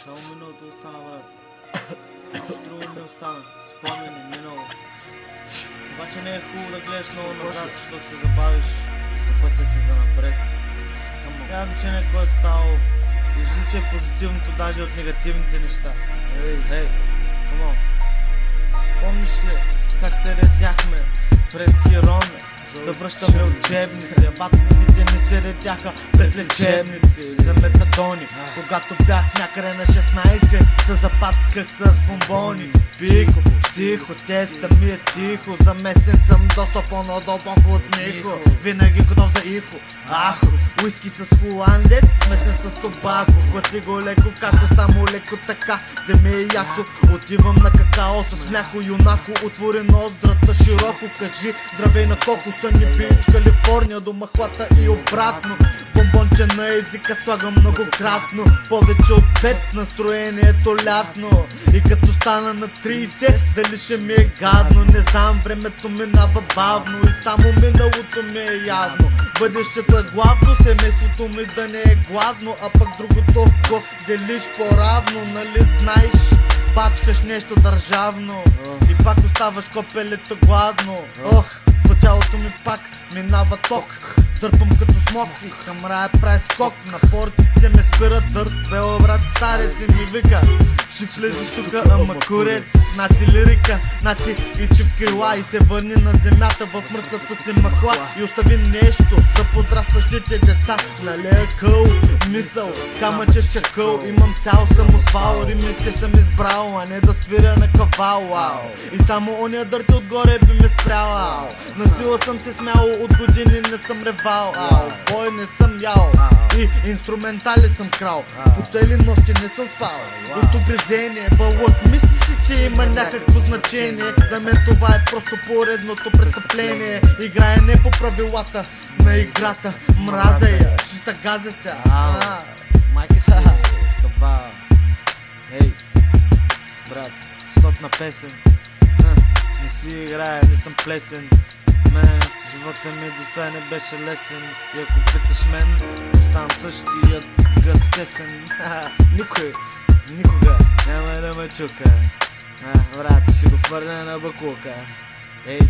Само миналото остана, брат. Друго не остана. Спомени, минало. Обаче не е хубаво да гледаш много назад, защото се забавиш и пътя си за напред. Няма значение кой е ставало. Изличай позитивното даже от негативните неща. Ей, камон. Помниш ли как се редяхме пред Хироне? Да връщаме учебници, батовците не се редяха пред лечебници за метадони. Когато бях някъде на 16, се запатках с бомбони. Пико, психо, теста ми е тихо. Замесен съм доста по-надълбоко от Михо. Винаги готов за ихо. Ахо, уиски с холандец, смесен с тобако. Хвати го леко, како само леко така, да ми е яко. Отивам на какао с мляко, юнако. Отвори ноздрата широко, кажи здравей на кокоса ни бич, Калифорния до махлата и обратно. Бомбонче на езика слагам многократно. Повече от 5 с настроението лятно. И като стана на 30, дали ще ми е гадно? Не знам, времето минава бавно и само миналото ми е явно. Бъдещето е главно, семейството ми да не е гладно, а пък другото го делиш по-равно, нали знаеш? Бачкаш нещо държавно и пак оставаш копелето гладно. Ох, по тялото ми пак минава ток. Дърпам като смок и камрая прави скок. На портите ме спират дърт. Бело брат старец и ми вика: ще влезеш тука, ама курец. Нати лирика, нати и чивкила. И се върни на земята в мръсната си махла. И остави нещо за подрастващите деца. Нали е къл мисъл, камъче с чакъл. Имам цял самосвал, римите съм избрал, а не да свиря на кавал. И само ония дърти отгоре би ме спрял. Насила съм се смял, от години не съм ревал. Бой не съм ял и инструментали съм крал. По цели нощи не съм спал от огрезение. Бълък мисли си, че има някакво значение. За мен това е просто поредното престъпление. Играе не по правилата на играта. Мразя я, ще газя се. Майката кава. Ей, брат, стоп на песен. Не си играя, не съм плесен. Живота ми до сега не беше лесен. И ако питаш мен, оставам същият гъстесен. Никой, никога няма да ме чука. Брат, ще го фърля на бакулка. Ей.